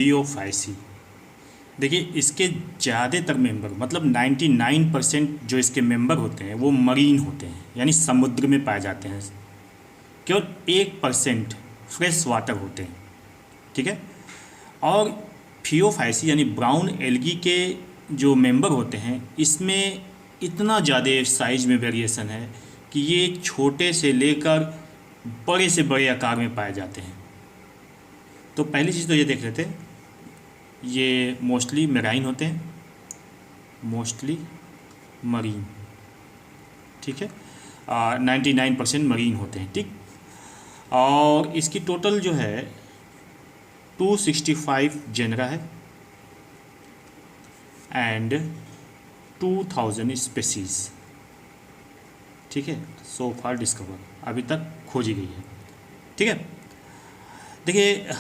Phaeophyceae. देखिए इसके ज़्यादातर मेंबर मतलब 99% जो इसके मेंबर होते हैं वो मरीन होते हैं, यानी समुद्र में पाए जाते हैं। केवल 1% फ्रेश वाटर होते हैं। ठीक है। और फियोफाइसी यानी ब्राउन एल्गी के जो मेंबर होते हैं इसमें इतना ज़्यादा साइज में वेरिएशन है कि ये छोटे से लेकर बड़े से बड़े आकार में पाए जाते हैं। तो पहली चीज़ तो ये देख लेते हैं, ये मोस्टली मेराइन होते हैं, मोस्टली मरीन। ठीक है। 99% मरीन होते हैं। ठीक। और इसकी टोटल जो है 265 जेनरा है एंड 2000 स्पेसीज। ठीक है। सो फार डिस्कवर, अभी तक खोजी गई है। ठीक है। देखिए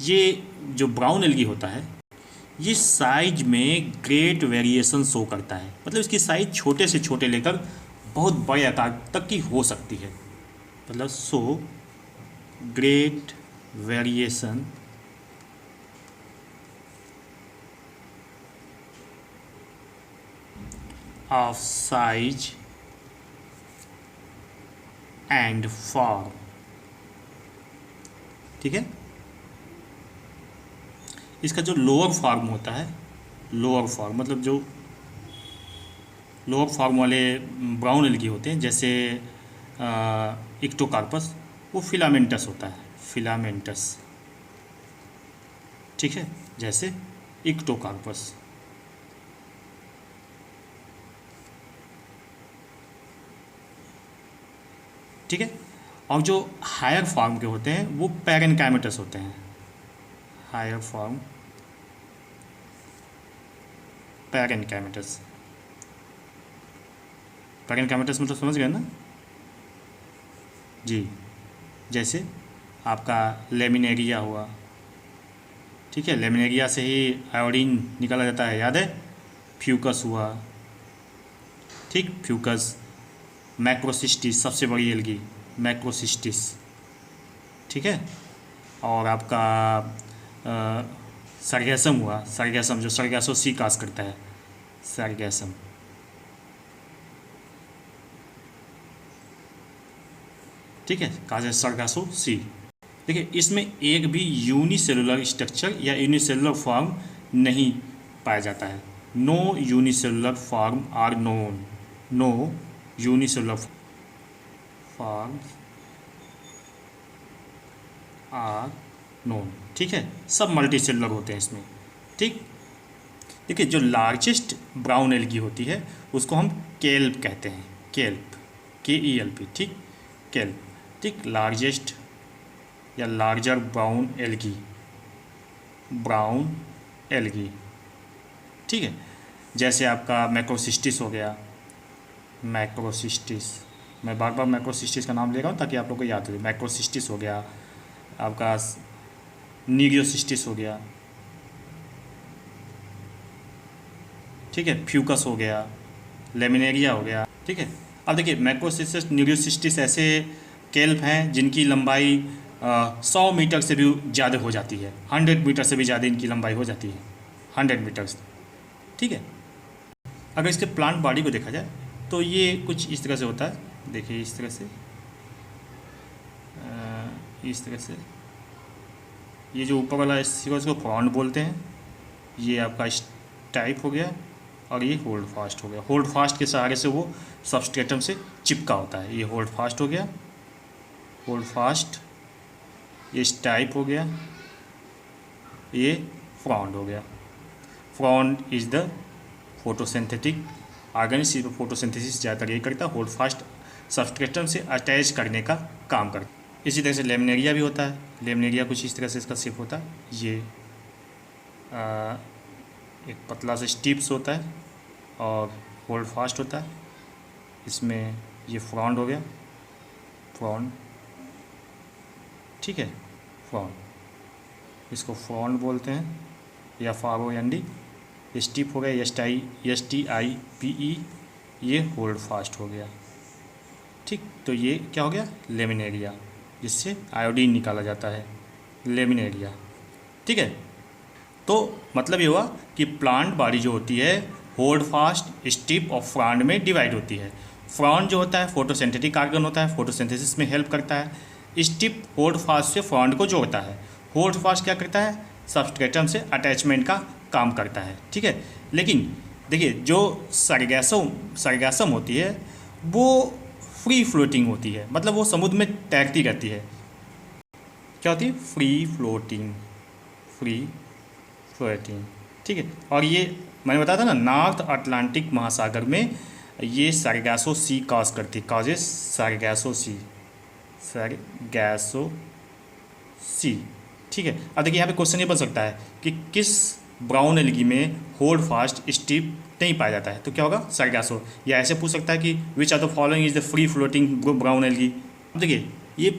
ये जो ब्राउन एल्गी होता है ये साइज में ग्रेट वेरिएशन शो करता है, मतलब इसकी साइज छोटे से छोटे लेकर बहुत बड़े आकार तक की हो सकती है। मतलब so great variation of size and form. ठीक है। इसका जो लोअर फॉर्म होता है, लोअर फॉर्म मतलब जो लोअर फॉर्म वाले ब्राउन एल्गी होते हैं जैसे इक्टोकार्पस, वो फिलामेंटस होता है, फिलामेंटस। ठीक है। जैसे इक्टोकार्पस। ठीक है। और जो हायर फॉर्म के होते हैं वो पैरेनकाइमेटस होते हैं, हायर फॉर्म पैरेनकाइमेटस। पैरेनकाइमेटस मतलब समझ गए ना जी। जैसे आपका लेमिनेरिया हुआ। ठीक है। लेमिनेरिया से ही आयोडीन निकाला जाता है, याद है। फ्यूकस हुआ। ठीक। फ्यूकस। मैक्रोसिस्टिस सबसे बड़ी एल्गी, मैक्रोसिस्टिस। ठीक है। और आपका सरगैसम हुआ, सरगैसम जो सरगैसो सी कास करता है, सरगैसम। ठीक है। काज सरगैसो सी। देखिए इसमें एक भी यूनिसेलुलर स्ट्रक्चर या यूनिसेलुलर फॉर्म नहीं पाया जाता है। No unicellular form are known, no unicellular form are known. ठीक है। सब मल्टी सेलुलर होते हैं इसमें। ठीक। देखिए जो लार्जेस्ट ब्राउन एल्गी होती है उसको हम केल्प कहते हैं, केल्प, KELP। ठीक। केल्प। ठीक। लार्जेस्ट या larger brown algae, brown algae. ठीक है। जैसे आपका मैक्रोसिस्टिस हो गया, मैक्रोसिस्टिस, मैं बार बार मैक्रोसिस्टिस का नाम ले रहा हूँ ताकि आप लोग को याद रहे। मैक्रोसिस्टिस हो गया आपका, नीरियोसिस्टिस हो गया। ठीक है। फ्यूकस हो गया, लेमिनेरिया हो गया। ठीक है। अब देखिए मैक्रोसिस्टिस, न्यूरोसिस्टिस ऐसे केल्प हैं जिनकी लंबाई 100 मीटर से भी ज़्यादा हो जाती है, 100 मीटर से भी ज़्यादा इनकी लंबाई हो जाती है, 100 मीटर्स। ठीक है। अगर इसके प्लांट बॉडी को देखा जाए तो ये कुछ इस तरह से होता है। देखिए इस तरह से, इस तरह से। ये जो ऊपर वाला हिस्सा इसको फ्रॉन्ट बोलते हैं, ये आपका टाइप हो गया, और ये होल्ड फास्ट हो गया। होल्ड फास्ट के सहारे से वो सबस्ट्रेटम से चिपका होता है। ये होल्ड फास्ट हो गया, होल्ड फास्ट। ये टाइप हो गया, ये फ्रॉन्ट हो गया। Front is the photosynthetic organism. Photosynthesis ज़्यादातर यही करता है, होल्ड फास्ट सबस्ट्रेटम से अटैच करने का काम करता है। इसी तरह से लेमिनेरिया भी होता है। लेमिनेरिया कुछ इस तरह से इसका शेप होता है। ये एक पतला सा स्टिप्स होता है और होल्ड फास्ट होता है। इसमें ये फ्रॉन्ट हो गया, फ्रॉन्ट। ठीक है। फ्रॉन्ट, इसको फ्रॉन्ट बोलते हैं या FROND। स्टिप हो गया, STIPE, ये होल्ड फास्ट हो गया। ठीक। तो ये क्या हो गया, लेमिनेरिया, जिससे आयोडीन निकाला जाता है, लेमिनेरिया। ठीक है। तो मतलब ये हुआ कि प्लांट बॉडी जो होती है होल्ड फास्ट, स्टिप और फ्रॉन्ड में डिवाइड होती है। फ्रॉन्ड जो होता है फोटोसिंथेटिक ऑर्गन होता है, फोटोसिंथेसिस में हेल्प करता है। स्टिप होल्ड फास्ट से फ्रॉन्ड को जोड़ता है। होल्ड फास्ट क्या करता है, सबस्ट्रेटम से अटैचमेंट का काम करता है, ठीक है। लेकिन देखिए जो सरगैसम होती है वो फ्री फ्लोटिंग होती है, मतलब वो समुद्र में तैरती रहती है। क्या होती है, फ्री फ्लोटिंग, ठीक है। और ये मैंने बताया था ना, नॉर्थ अटलांटिक महासागर में ये सरगैसो सी कॉजेस सरगैसो सी, ठीक है। अब देखिए यहाँ पे क्वेश्चन ये बन सकता है कि किस ब्राउन एल्गी में होल्ड फास्ट स्टिप नहीं पाया जाता है, तो क्या होगा, सरगैसो। या ऐसे पूछ सकता है कि which are the following is the free floating brown algae. अब देखिए ये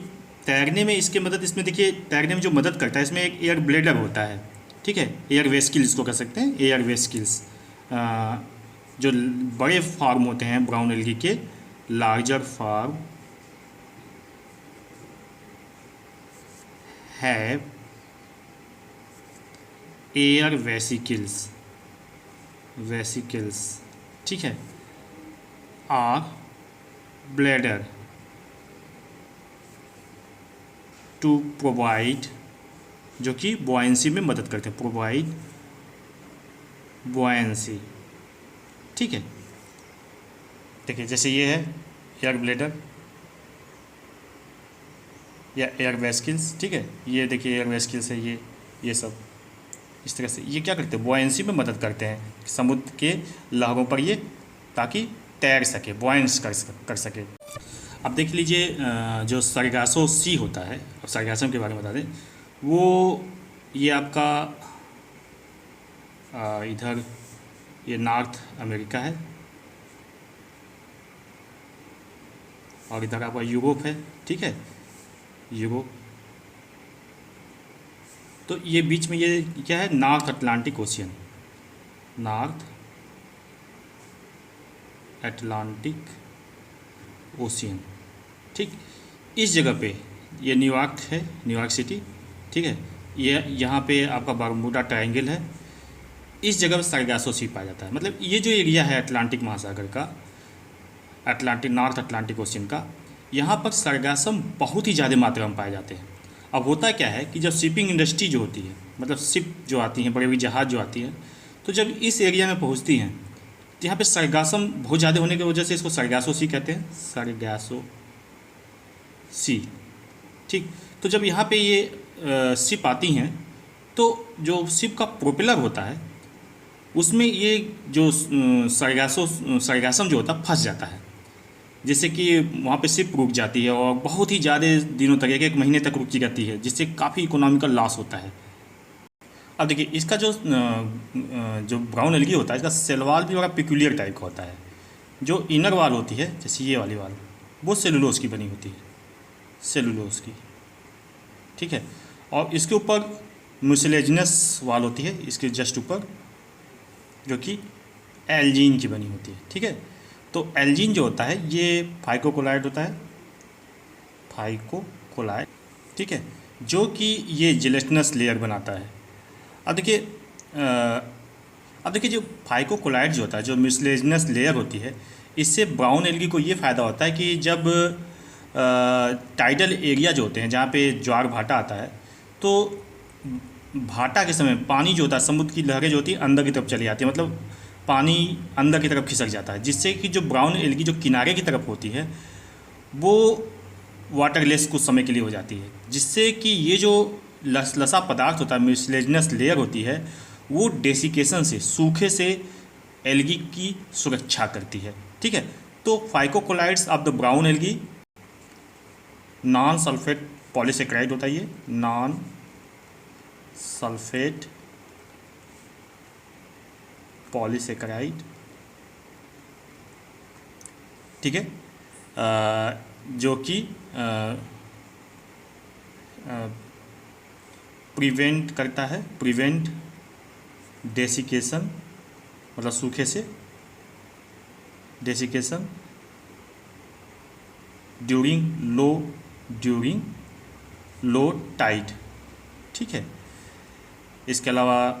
तैरने में इसके मदद, इसमें देखिए तैरने में जो मदद करता है इसमें एक एयर ब्लेडर होता है, ठीक है, एयर वेस्किल्स को कह सकते हैं, एयर वेस्किल्स। जो बड़े फार्म होते हैं ब्राउन एल्गी के, larger form have air vesicles, ठीक है, आर ब्लेडर टू प्रोवाइड, जो कि बॉयंसी में मदद करते हैं, प्रोवाइड बॉयंसी, ठीक है। देखिए जैसे ये है एयर ब्लेडर या एयर वेस्किल्स, ठीक है, ये देखिए एयर वेस्किल्स है, ये सब इस तरह से ये क्या करते हैं, बॉयंसी में मदद करते हैं समुद्र के लहरों पर ये, ताकि तैर सके, बॉयंस कर सके। अब देख लीजिए जो सरगासो सी होता है, अब सरगासम के बारे में बता दें, वो ये आपका इधर ये नॉर्थ अमेरिका है और इधर आपका यूरोप है, ठीक है, यूरोप। तो ये बीच में ये क्या है, north Atlantic ocean, north Atlantic ocean, ठीक। इस जगह पे ये न्यूयॉर्क है, न्यूयॉर्क सिटी, ठीक है। ये यहाँ पे आपका बरमूडा ट्रायंगल है, इस जगह पर सरगासो सी पाया जाता है। मतलब ये जो एरिया है अटलांटिक महासागर का, नॉर्थ अटलांटिक ओशियन का, यहाँ पर सरगासम बहुत ही ज़्यादा मात्रा में पाए जाते हैं। अब होता क्या है कि जब शिपिंग इंडस्ट्री जो होती है, मतलब शिप जो आती हैं, बड़ी बड़ी जहाज़ जो आती हैं, तो जब इस एरिया में पहुँचती हैं तो यहाँ पे सरगासम बहुत ज़्यादा होने की वजह से इसको सरगासो सी कहते हैं, सरगासो सी, ठीक। तो जब यहाँ पे ये शिप आती हैं तो जो शिप का प्रोपेलर होता है उसमें ये जो सरगासम जो होता है फंस जाता है, जिससे कि वहाँ पे शिप रुक जाती है और बहुत ही ज़्यादा दिनों तक, एक महीने तक रुकी रहती है, जिससे काफ़ी इकोनॉमिकल लॉस होता है। अब देखिए इसका जो ब्राउन एल्गी होता है, इसका सेल वाल भी बड़ा पिक्यूलियर टाइप का होता है। जो इनर वाल होती है, जैसे ये वाली वाल, वो सेलुलोज की बनी होती है, सेलुलोज की, ठीक है। और इसके ऊपर म्यूसिलेजिनस वाल होती है, इसके जस्ट ऊपर, जो कि एल्जीन की बनी होती है, ठीक है। तो एल्जीन जो होता है ये फाइकोकोलाइड होता है, फाइकोकोलाइड, ठीक है, जो कि ये जिलेटिनस लेयर बनाता है। अब देखिए जो फाइकोकोलाइड जो होता है, जो म्यूसिलेजिनस लेयर होती है, इससे ब्राउन एल्गी को ये फ़ायदा होता है कि जब टाइडल एरिया जो होते हैं, जहाँ पे ज्वार भाटा आता है, तो भाटा के समय पानी जो होता है, समुद्र की लहरें जो होती है अंदर की तरफ चली जाती है, मतलब पानी अंदर की तरफ खिसक जाता है, जिससे कि जो ब्राउन एल्गी जो किनारे की तरफ होती है वो वाटरलेस कुछ समय के लिए हो जाती है, जिससे कि ये जो लसा पदार्थ होता है, म्यूसिलेजिनस लेयर होती है, वो डेसिकेशन से, सूखे से एल्गी की सुरक्षा करती है, ठीक है। तो फाइकोकोलाइड्स of the brown algae, non sulphate polysaccharide होता है, ये नॉन सल्फेट पॉलीसेकेराइड, ठीक है, जो कि प्रिवेंट करता है, प्रिवेंट डेसिकेशन, मतलब सूखे से डेसिकेशन ड्यूरिंग लो टाइड, ठीक है। इसके अलावा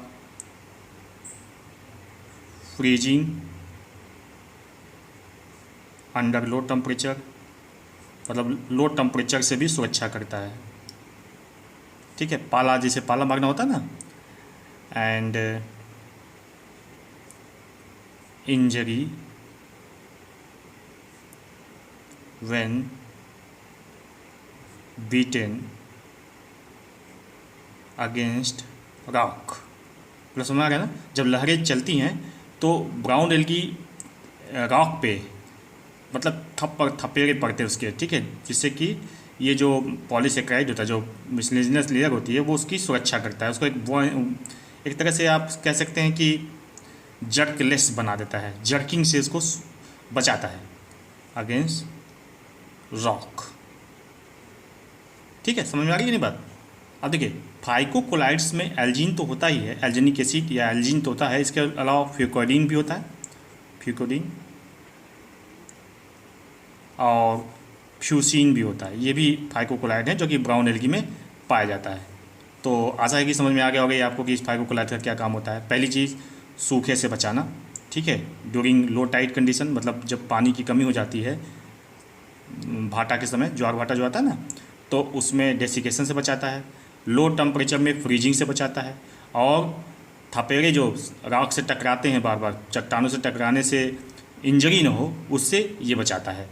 फ्रीजिंग अंडर लो टेम्परेचर, मतलब लो टेम्परेचर से भी सुरक्षा करता है। ठीक है, पाला, जैसे पाला मारना होता है ना, and injury when beaten against rock. मतलब समझ आ गया ना, जब लहरें चलती हैं तो ब्राउन एल्गी रॉक पे मतलब थप्पड़ थपेड़े पड़ते हैं उसके, ठीक है, जिससे कि ये जो पॉलीसेक्राइड होता है, जो मिसलेनियस लेयर होती है, वो उसकी सुरक्षा करता है, उसको एक तरह से आप कह सकते हैं कि जर्कलेस बना देता है, जर्किंग से इसको बचाता है अगेंस्ट रॉक। ठीक है, समझ में आ रही है नहीं बात। अब देखिए, फाइकोकोलाइड्स में एल्जीन तो होता ही है, एल्जेनिक एसिड या एल्जीन तो होता है, इसके अलावा फ्यूकोडीन भी होता है, फ्यूकोडीन, और फ्यूसिन भी होता है। ये भी फाइकोकोलाइड है जो कि ब्राउन एल्गी में पाया जाता है। तो आशा है कि समझ में आ गया होगा ये आपको कि इस फाइकोकोलाइड का क्या काम होता है। पहली चीज़, सूखे से बचाना, ठीक है, ड्यूरिंग लो टाइड कंडीशन, मतलब जब पानी की कमी हो जाती है, भाटा के समय, ज्वार भाटा जो आता है ना, तो उसमें डेसिकेशन से बचाता है। लो टेम्परेचर में फ्रीजिंग से बचाता है, और थपेड़े जो रॉक से टकराते हैं, बार बार चट्टानों से टकराने से इंजरी ना हो, उससे ये बचाता है।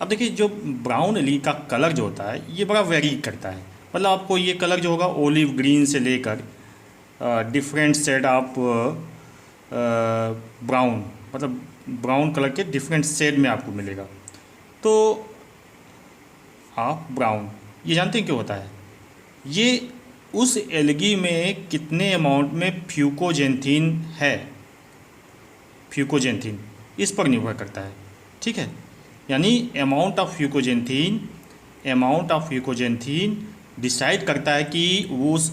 अब देखिए, जो ब्राउन एल्गी का कलर जो होता है ये बड़ा वेरी करता है, मतलब आपको ये कलर जो होगा ओलिव ग्रीन से लेकर डिफरेंट शेड ऑफ ब्राउन, मतलब ब्राउन कलर के डिफरेंट शेड में आपको मिलेगा। तो आप ब्राउन, ये जानते हैं क्यों होता है? ये उस एल्गी में कितने अमाउंट में फ्यूकोजेंथीन है, फ्यूकोजेंथीन इस पर निर्भर करता है। ठीक है, यानी अमाउंट ऑफ फ्यूकोजेंथीन डिसाइड करता है कि उस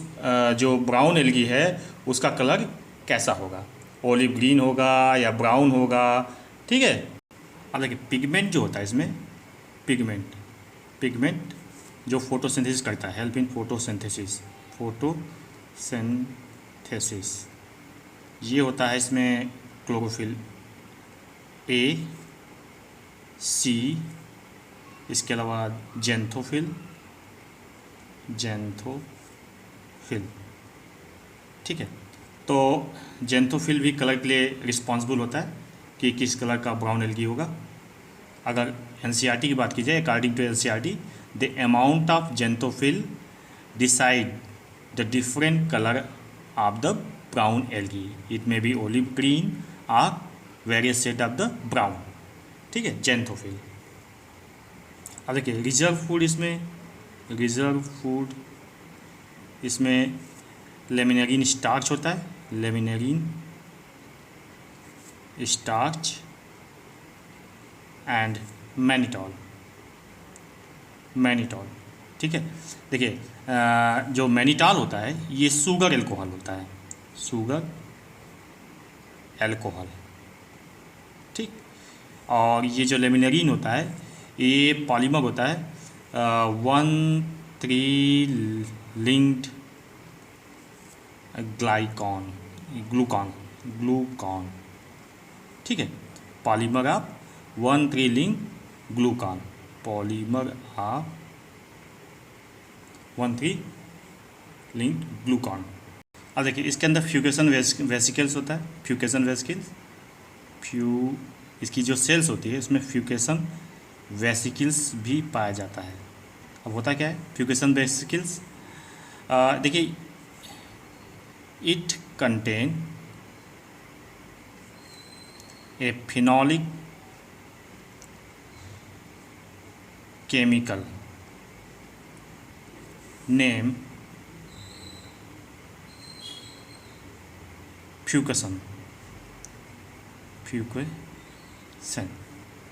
जो ब्राउन एल्गी है उसका कलर कैसा होगा, ओलिव ग्रीन होगा या ब्राउन होगा। ठीक है, अब देखिए, पिगमेंट जो होता है इसमें, पिगमेंट जो फोटोसिंथेसिस करता है, हेल्प इन फोटोसिंथेसिस, ये होता है इसमें क्लोरोफिल ए, सी, इसके अलावा जेंथोफिल, ठीक है। तो जेंथोफिल भी कलर के लिए रिस्पॉन्सिबल होता है कि किस कलर का ब्राउन एल्गी होगा। अगर एनसीईआरटी की बात की जाए, according to NCERT, the amount of xanthophyll decide the different colour of the brown algae, it may be olive green और various shade of the brown. ठीक है, जेंथोफिल। अब देखिए, रिजर्व फूड इसमें लेमिनेरिन स्टार्च होता है, लेमिनेरिन स्टार्च एंड मैनिटॉल। ठीक है, देखिए, जो मैनिटॉल होता है ये शुगर एल्कोहल होता है, ठीक। और ये जो लेमिनेरिन होता है ये पॉलीमर होता है 1,3 लिंक्ड ग्लूकॉन। ठीक है, polymer of 1,3 link Glucon, polymer of 1,3 link Glucon. अब देखिए, इसके अंदर फ्यूकेशन वेसिकल्स होता है, इसकी जो सेल्स होती है उसमें फ्यूकेशन वेसिकल्स भी पाया जाता है। अब होता क्या है फ्यूकेशन वेसिकल्स? देखिए, it contain a phenolic chemical name fucosan.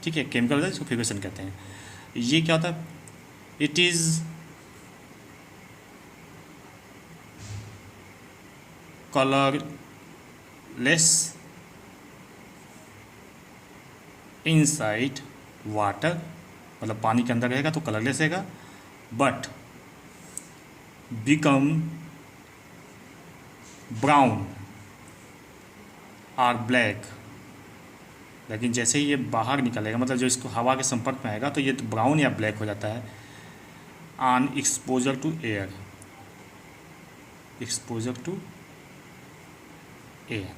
ठीक है, केमिकल होता है जिसको फ्यूकेशन कहते हैं। ये क्या होता है? It is colourless inside water, मतलब पानी के अंदर रहेगा तो कलरलेस रहेगा, बट बिकम ब्राउन और ब्लैक, लेकिन जैसे ही ये बाहर निकलेगा, मतलब जो इसको हवा के संपर्क में आएगा, तो ये तो ब्राउन या ब्लैक हो जाता है on exposure to air, exposure to air.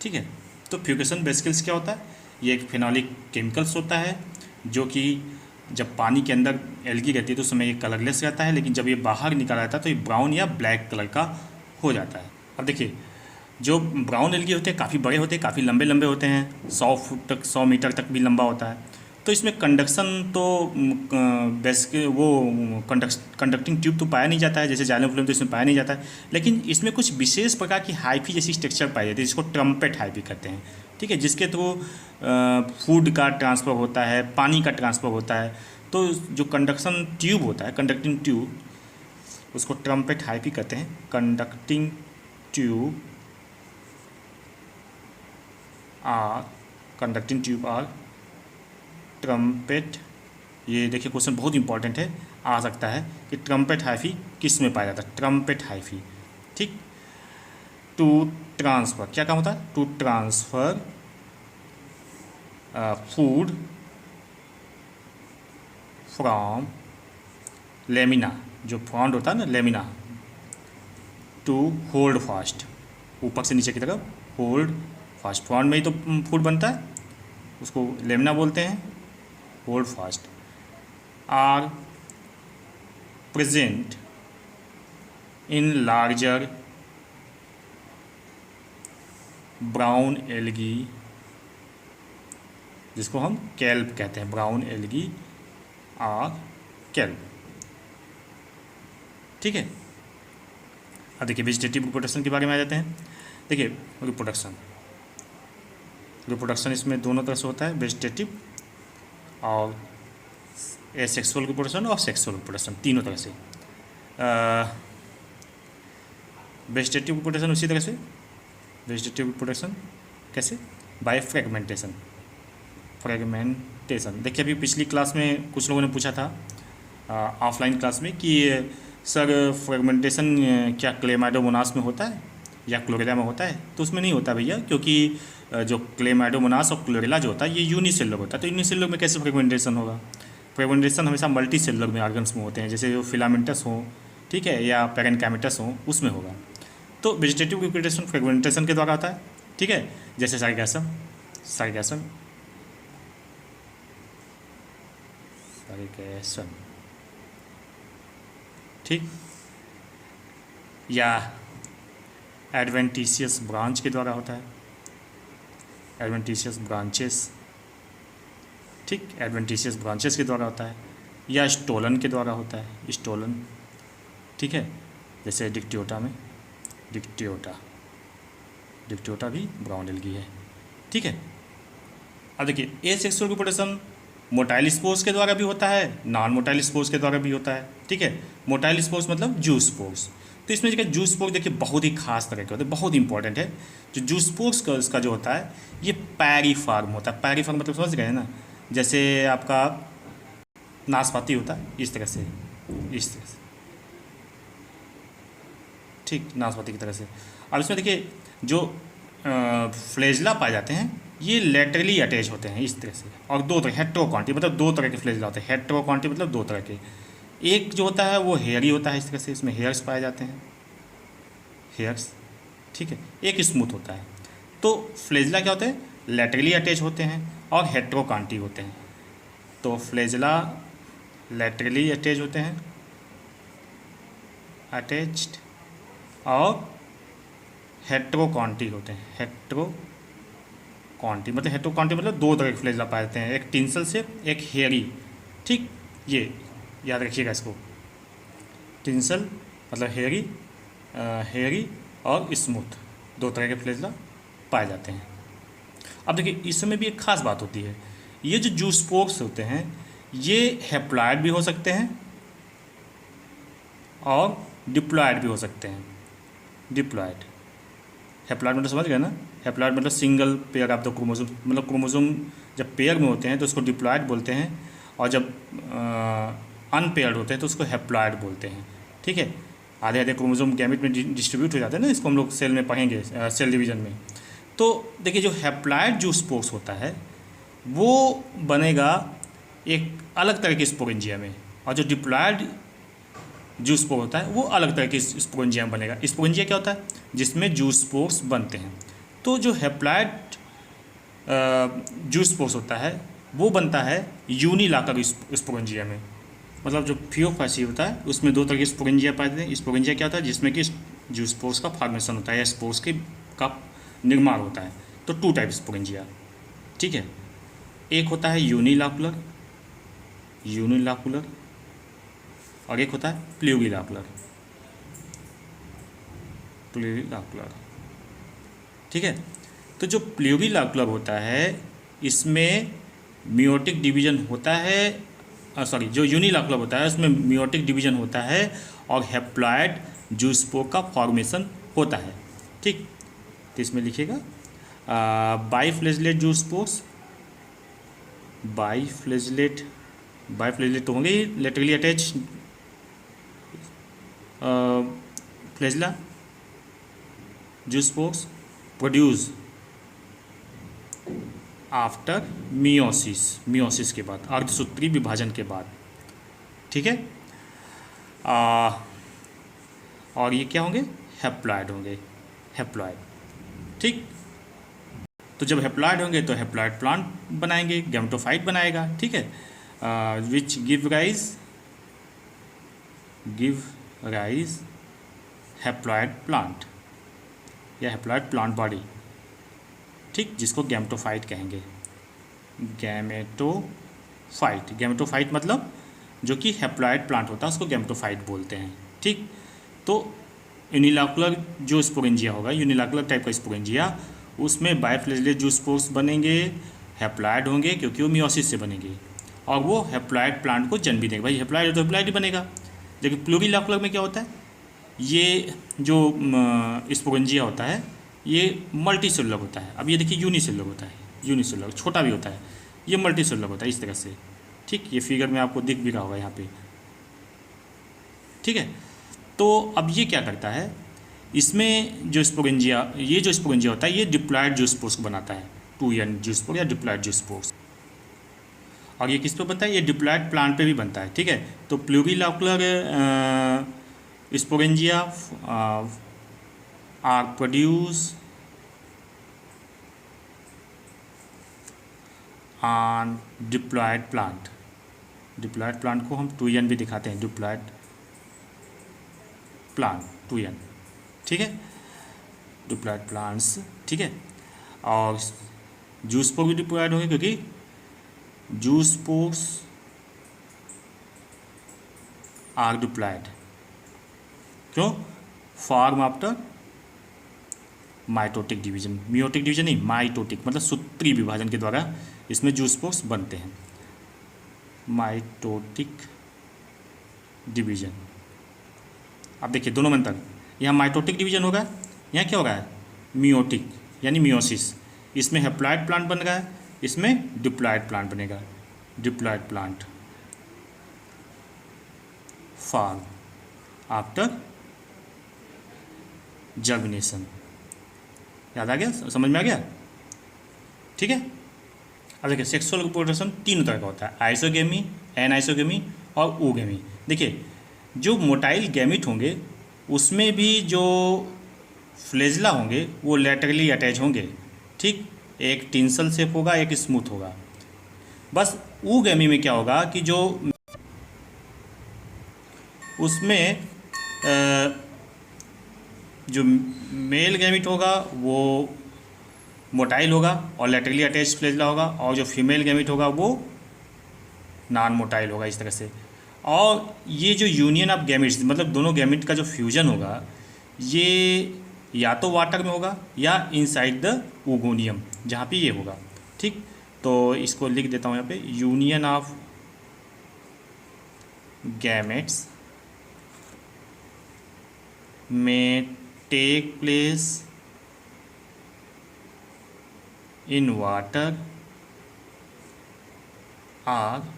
ठीक है, तो फ्यूकेशन वेसिकल्स क्या होता है? ये एक फिनोलिक केमिकल्स होता है जो कि जब पानी के अंदर एल्गी रहती है तो उसमें ये कलरलेस रहता है, लेकिन जब ये बाहर निकल आता है तो ये ब्राउन या ब्लैक कलर का हो जाता है। अब देखिए, जो ब्राउन एल्गी होते हैं काफ़ी बड़े होते हैं, काफ़ी लंबे लंबे होते हैं, 100 फुट तक, 100 मीटर तक भी लंबा होता है। तो इसमें कंडक्शन तो बेसिक वो कंडक्टिंग ट्यूब तो पाया नहीं जाता है, जैसे जाइलम फ्लोएम तो इसमें पाया नहीं जाता है, लेकिन इसमें कुछ विशेष प्रकार की हाइफी जैसी स्ट्रक्चर पाई जाती है जिसको ट्रम्पेट हाइफी कहते हैं। ठीक है, जिसके थ्रू फूड का ट्रांसफ़र होता है, पानी का ट्रांसफ़र होता है। तो जो कंडक्शन ट्यूब होता है, कंडक्टिंग ट्यूब, उसको ट्रम्पेट हाइफी कहते हैं। Conducting tube are, conducting tube are trumpet. ये देखिए क्वेश्चन बहुत इंपॉर्टेंट है, आ सकता है कि ट्रम्पेट हाइफी किस में पाया जाता है? Trumpet hyphae. ठीक, टू ट्रांसफ़र, क्या काम होता है? To transfer food from lamina, जो फ्रॉन्ड होता है ना लेमिना, टू होल्ड फास्ट, ऊपर से नीचे की तरफ होल्ड फास्ट। फ्रॉन्ड में ही तो फूड बनता है, उसको लेमिना बोलते हैं, holdfast. Are present in larger brown algae, जिसको हम कैल्प कहते हैं, ब्राउन एल्गी आर कैल्प। ठीक है, अब देखिए वेजिटेटिव रिप्रोडक्शन के बारे में आ जाते हैं। देखिए रिप्रोडक्शन, रिप्रोडक्शन इसमें दोनों तरह से होता है, वेजिटेटिव और एसेक्सुअल रिप्रोडक्शन और सेक्सुअल रिप्रोडक्शन, तीनों तरह से। वेजिटेटिव रिप्रोडक्शन उसी तरह से, वेजिटेटिव रिप्रोडक्शन कैसे? By fragmentation, fragmentation. देखिए अभी पिछली क्लास में कुछ लोगों ने पूछा था ऑफलाइन क्लास में कि सर फ्रेगमेंटेशन क्या क्लेमाइडोमोनास में होता है या क्लोरेला में होता है? तो उसमें नहीं होता भैया, क्योंकि जो क्लेमाइडोमोनास और क्लोरेला जो होता है ये यूनिसेलुलर होता है। तो यूनिसेलुलर में कैसे फ्रेगमेंटेशन होगा? फ्रेगमेंटेशन हमेशा मल्टी सेलुलर में ऑर्गन्स में होते हैं, जैसे जो फिलामेंटस हो, ठीक है, या पैरेन्काइमेटस हो, उसमें होगा। तो वेजिटेटिव रिप्रोडक्शन फ्रेगमेंटेशन के द्वारा होता है। ठीक है, जैसे सार्गैसम, सार्गैसम, सार्गैसम, ठीक, या एडवेंटिशियस ब्रांच के द्वारा होता है, एडवेंटिशियस ब्रांचेस। ठीक, एडवेंटिशियस ब्रांचेस के द्वारा होता है, या स्टोलन के द्वारा होता है, स्टोलन। ठीक है, जैसे डिक्टियोटा में, डिक्टियोटा, डिक्टियोटा भी ब्राउन एल्गी है। ठीक है, अब देखिए एसेक्सुअल रिप्रोडक्शन मोटाइल स्पोर्स के द्वारा भी होता है, नॉन मोटाइल स्पोर्स के द्वारा भी होता है। ठीक है, मोटाइल स्पोर्स मतलब जूस स्पोर्स। तो इसमें देखिए जूस स्पोर्स देखिए बहुत ही खास तरह के होते हैं, बहुत इंपॉर्टेंट है। जो जूस स्पोर्स का इसका जो होता है ये पैरीफॉर्म होता है। पैरीफॉर्म मतलब समझ गए ना, जैसे आपका नाशपाती होता है इस तरह से, इस तरह से, ठीक, नाशपाती की तरह से। अब इसमें देखिए जो फ्लेजला पाए जाते हैं ये लेटरली अटैच होते हैं इस तरह से, और दो तरह, हेट्रोकॉन्टी मतलब दो तरह के फ्लेजला होते हैं। हेट्रोकॉन्टी मतलब दो तरह के, एक जो होता है वो हेयरी होता है इस तरह से, इसमें हेयर्स पाए जाते हैं, हेयर्स। ठीक है, एक स्मूथ होता है। तो फ्लेजला क्या होते हैं? लेटरली अटैच होते हैं और हेट्रोकॉन्टी होते हैं। तो फ्लेजला लेटरली अटैच होते हैं, अटैच्ड, और हेट्रोकॉन्टी होते हैं, हेट्रोकॉन्टी मतलब, हेट्रोकॉन्टी मतलब दो तरह के फ्लेजला पाए जाते हैं, एक टिंसल से, एक हेयरी। ठीक, ये याद रखिएगा इसको, टिंसल मतलब हेयरी, हेयरी और स्मूथ, दो तरह के फ्लेजला पाए जाते हैं। अब देखिए इसमें भी एक खास बात होती है, ये जो जूस्पोर्स होते हैं ये हैप्लॉइड भी हो सकते हैं और डिप्लॉइड भी हो सकते हैं। डिप्लॉइड, हैप्लॉइड मतलब समझ गए ना, हैप्लॉइड मतलब single pair of the chromosome, मतलब क्रोमोसोम जब पेयर में होते हैं तो उसको डिप्लॉइड बोलते हैं, और जब अनपेयर्ड होते हैं तो उसको हैप्लॉइड बोलते हैं। ठीक है, आधे आधे क्रोमोसोम गैमेट में डिस्ट्रीब्यूट हो जाते हैं ना, इसको हम लोग सेल में पढ़ेंगे, सेल डिवीजन में। तो देखिए जो हैप्लॉइड जो स्पोर्स होता है वो बनेगा एक अलग तरह के स्पोरेंजिया में, और जो डिप्लॉयड जू स्पोर होता है वो अलग तरह के स्पोरेंजिया में बनेगा। स्पोरेंजिया क्या होता है? जिसमें जू स्पोर्स बनते हैं। तो जो हैप्लॉइड जू स्पोर्स होता है वो बनता है यूनिलाकर स्पोरेंजिया में। मतलब जो फियोफाइसी होता है उसमें दो तरह के स्पोरेंजिया पाए जाते हैं। स्पोरेंजिया क्या होता है? जिसमें कि जू स्पोर्स का फॉर्मेशन होता है या स्पोर्स के का निर्माण होता है। तो टू टाइप स्पोरेंजिया, ठीक है। एक होता है यूनिलाकुलर, यूनिलाकुलर, और एक होता है प्लूरिलाकुलर, प्लूरिलाकुलर, ठीक है। तो जो प्लूरिलाकुलर होता है इसमें मियोटिक डिवीजन होता है, सॉरी जो यूनिलाकुलर होता है उसमें मियोटिक डिवीजन होता है और हैप्लॉइड जूस्पोर का फॉर्मेशन होता है, ठीक। तो इसमें लिखिएगा बाइफ्लेजलेट जूस्पोर्स, बाइफ्लेजलेट, बाइफ्लेजलेट तो होंगे ही, laterally attach flagella zoospores produce after meiosis, meiosis के बाद, अर्धसूत्री विभाजन के बाद, ठीक है। और ये क्या होंगे? हैप्लॉइड होंगे, हैप्लॉइड, ठीक। तो जब हैप्लॉइड होंगे तो हैप्लॉइड प्लांट बनाएंगे, गैमेटोफाइट बनाएगा, ठीक है। Which give rise haploid plant या हैप्लॉइड प्लांट बॉडी, ठीक, जिसको गैमेटोफाइट कहेंगे। गैमेटोफाइट, गैमेटोफाइट मतलब जो कि हैप्लॉइड प्लांट होता है उसको गैमेटोफाइट बोलते हैं, ठीक। तो यूनिलाकुलर जो स्पोरेंजिया होगा, यूनिलाकुलर टाइप का स्पोरेंजिया, उसमें बाइफ्लेजलेट जो स्पोर्स बनेंगे, हैप्लॉइड होंगे क्योंकि वो मियोसिस से बनेंगे, और वो हैप्लॉइड प्लांट को जन्म भी देंगे। भाई हैप्लॉइड है तो हैप्लॉइड ही बनेगा। लेकिन प्लूरिलाकुलर में क्या होता है? ये जो स्पोरेंजिया होता है ये मल्टी सेलुलर होता है। अब ये देखिए यूनिसेलुलर होता है, यूनिसेलुलर छोटा भी होता है, ये मल्टी सेलुलर होता है इस तरह से, ठीक। ये फिगर में आपको दिख भी रहा होगा यहाँ पे, ठीक है। तो अब ये क्या करता है, इसमें जो स्पोरेंजिया, ये जो स्पोरेंजिया होता है ये डिप्लॉयड जूस्पोर्स को बनाता है, 2n जूस्पोर या डिप्लॉयड जूस्पोर्स। और ये किस पे बनता है? ये डिप्लॉयड प्लांट पे भी बनता है, ठीक है। तो plurilocular sporangia are produce on diploid plant, diploid plant को हम 2n भी दिखाते हैं, डिप्लॉयड प्लांट 2n, ठीक है, डिप्लॉयड प्लांट्स, ठीक है। और जूस्पोर भी डिप्लॉयड होंगे क्योंकि जूस्पोर्स आर डिप्लॉयड, क्यों? Form after mitotic division, meiotic division नहीं, माइटोटिक मतलब सूत्री विभाजन के द्वारा इसमें जूस्पोर्स बनते हैं, माइटोटिक डिवीजन। अब देखिए दोनों में अंतर, यहाँ माइटोटिक डिवीजन होगा, यहाँ क्या होगा? मियोटिक यानी मियोसिस। इसमें हैप्लॉइड प्लांट बन रहा है, इसमें डिप्लॉयड प्लांट बनेगा, diploid plant form after germination. याद आ गया? समझ में आ गया? ठीक है। अब देखिए सेक्सुअल रिप्रोडक्शन तीन तरह का होता है, आइसोगेमी, एनाइसोगेमी और ओगेमी। देखिए जो मोटाइल गैमिट होंगे उसमें भी जो फ्लेजला होंगे वो लैटरली अटैच होंगे, ठीक। एक टिंसल शेप होगा, एक स्मूथ होगा। बस ओगेमी में क्या होगा कि जो उसमें जो मेल गैमिट होगा वो मोटाइल होगा और लैटरली अटैच फ्लेजला होगा, और जो फीमेल गैमिट होगा वो नॉन मोटाइल होगा, इस तरह से। और ये जो यूनियन ऑफ गैमिट्स मतलब दोनों गैमिट का जो फ्यूजन होगा ये या तो वाटर में होगा या इनसाइड द ओगोनियम, जहाँ पे ये होगा, ठीक। तो इसको लिख देता हूँ यहाँ पे, यूनियन ऑफ गैमेट्स में टेक प्लेस इन वाटर और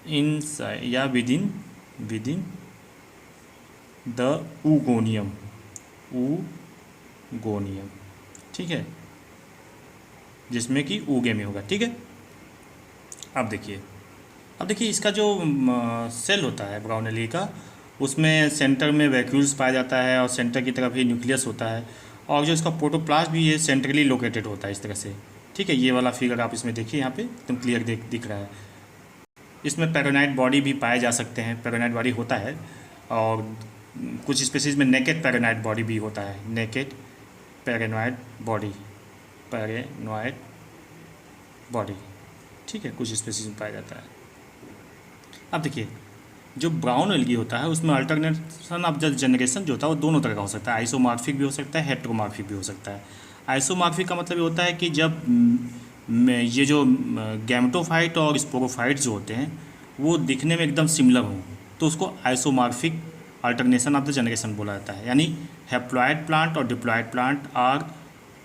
इन या विदिन द ऊगोनियम, ऊगोनियम, ठीक है, जिसमें कि ऊगे में होगा, ठीक है। अब देखिए इसका जो सेल होता है ब्राउन एलगी का, उसमें सेंटर में वैक्यूल्स पाया जाता है और सेंटर की तरफ ही न्यूक्लियस होता है, और जो इसका प्रोटोप्लास्ट भी ये सेंट्रली लोकेटेड होता है इस तरह से, ठीक है। ये वाला फिगर आप इसमें देखिए, यहाँ पे एकदम क्लियर दिख रहा है। इसमें पैरानाइड बॉडी भी पाए जा सकते हैं, पैरानाइड बॉडी होता है, और कुछ स्पेसीज में नेकेड पैरानाइड बॉडी भी होता है, naked paranoid body, paranoid body, ठीक है, कुछ स्पेसीज में पाया जाता है। अब देखिए जो ब्राउन एल्गी होता है उसमें अल्टरनेशन ऑफ द जनरेशन जो होता है वो दोनों तरह का हो सकता है, आइसोमॉर्फिक भी हो सकता है, हेट्रोमॉर्फिक भी हो सकता है। आइसोमॉर्फिक का मतलब ये होता है कि जब ये जो गैमेटोफाइट और स्पोरोफाइट जो होते हैं वो दिखने में एकदम सिमिलर हों तो उसको isomorphic alternation of the generation बोला जाता है। यानी हैप्लॉइड प्लांट और diploid plant are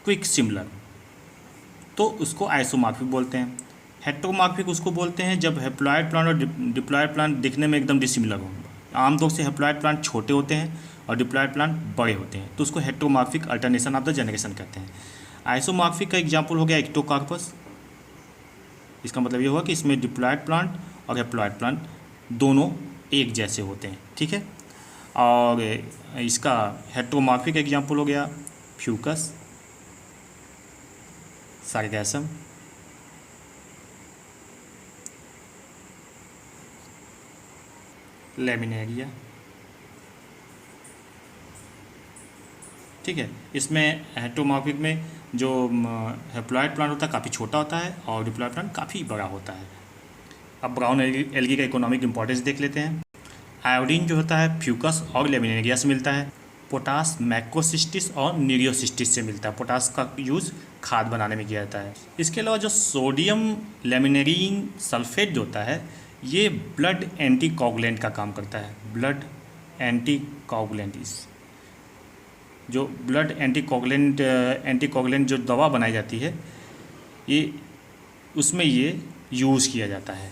quick similar, तो उसको आइसोमॉर्फिक बोलते हैं। हेट्रोमॉर्फिक उसको बोलते हैं जब हैप्लॉइड प्लांट और डिप्लॉइड प्लांट दिखने में एकदम डिसिमिलर हों। आमतौर से हैप्लॉइड प्लांट छोटे होते हैं और डिप्लॉइड प्लांट बड़े होते हैं, तो उसको heteromorphic alternation of the generation कहते हैं। आइसोमॉर्फिक का एग्जाम्पल हो गया एक्टोकार्पस। इसका मतलब ये हुआ कि इसमें डिप्लॉइड प्लांट और हैप्लॉइड प्लांट दोनों एक जैसे होते हैं, ठीक है। और इसका हेट्रोमॉर्फिक एग्जाम्पल हो गया फ्यूकस, सार्गैसम, लेमिनेरिया, ठीक है। इसमें हेट्रोमॉर्फिक में जो हैप्लॉइड प्लांट होता है काफ़ी छोटा होता है और डिप्लॉइड प्लांट काफ़ी बड़ा होता है। अब ब्राउन एल्गी का इकोनॉमिक इंपॉर्टेंस देख लेते हैं। आयोडीन जो होता है फ्यूकस और लेमिनेरिया से मिलता है। पोटास मैक्रोसिस्टिस और नीरियोसिस्टिस से मिलता है। पोटास का यूज़ खाद बनाने में किया जाता है। इसके अलावा जो सोडियम लेमिनेरिन सल्फेट जो होता है ये ब्लड एंटीकोगुलेंट का काम करता है। ब्लड एंटीकोगुलेंट, जो ब्लड एंटीकोगुलेंट जो दवा बनाई जाती है ये उसमें ये यूज़ किया जाता है।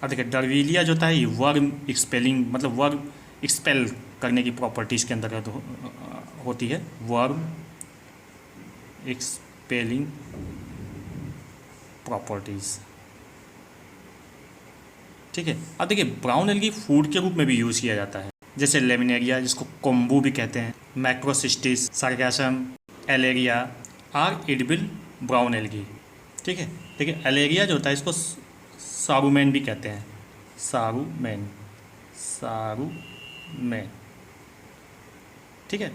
अब देखिए डर्विलिया जो होता है ये वर्म एक्सपेलिंग, मतलब वर्म एक्सपेल करने की प्रॉपर्टीज़ के अंतर्गत होती है। वर्म एक्सपेलिंग प्रॉपर्टीज़, ठीक है। अब देखिए ब्राउन एल्गी फूड के रूप में भी यूज़ किया जाता है, जैसे लेमिनेरिया जिसको कोम्बू भी कहते हैं, मैक्रोसिस्टिस, सार्गैसम, एलेरिया आर एडिबल ब्राउन एल्गी, ठीक है। देखिए एलेरिया जो होता है इसको सारूमेन भी कहते हैं, सारूमेन, ठीक है।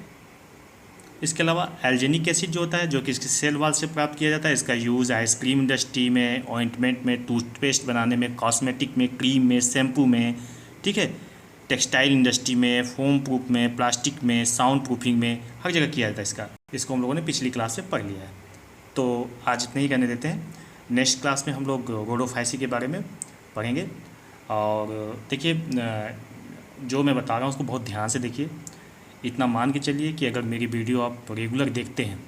इसके अलावा एल्जेनिक एसिड जो होता है जो कि इसके सेल वाल से प्राप्त किया जाता है, इसका यूज़ आइसक्रीम इंडस्ट्री में, ऑइंटमेंट में, टूथपेस्ट बनाने में, कॉस्मेटिक में, क्रीम में, शैम्पू में, ठीक है, टेक्सटाइल इंडस्ट्री में, फोम प्रूफ में, प्लास्टिक में, साउंड प्रूफिंग में, हर जगह किया जाता है इसका। इसको हम लोगों ने पिछली क्लास से पढ़ लिया है, तो आज इतना ही कहने देते हैं। नेक्स्ट क्लास में हम लोग रोडोफाइसी के बारे में पढ़ेंगे। और देखिए जो मैं बता रहा हूँ उसको बहुत ध्यान से देखिए। इतना मान के चलिए कि अगर मेरी वीडियो आप रेगुलर देखते हैं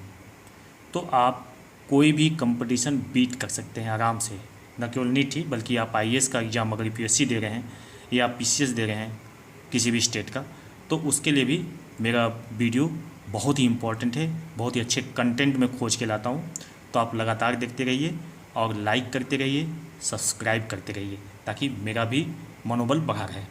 तो आप कोई भी कंपटीशन बीट कर सकते हैं आराम से। न केवल नीट ही बल्कि आप आईएएस का एग्ज़ाम अगर यूपीएससी दे रहे हैं या पीसीएस दे रहे हैं किसी भी स्टेट का, तो उसके लिए भी मेरा वीडियो बहुत ही इम्पोर्टेंट है। बहुत ही अच्छे कंटेंट में खोज के लाता हूँ, तो आप लगातार देखते रहिए और लाइक करते रहिए, सब्सक्राइब करते रहिए ताकि मेरा भी मनोबल बढ़ा रहे।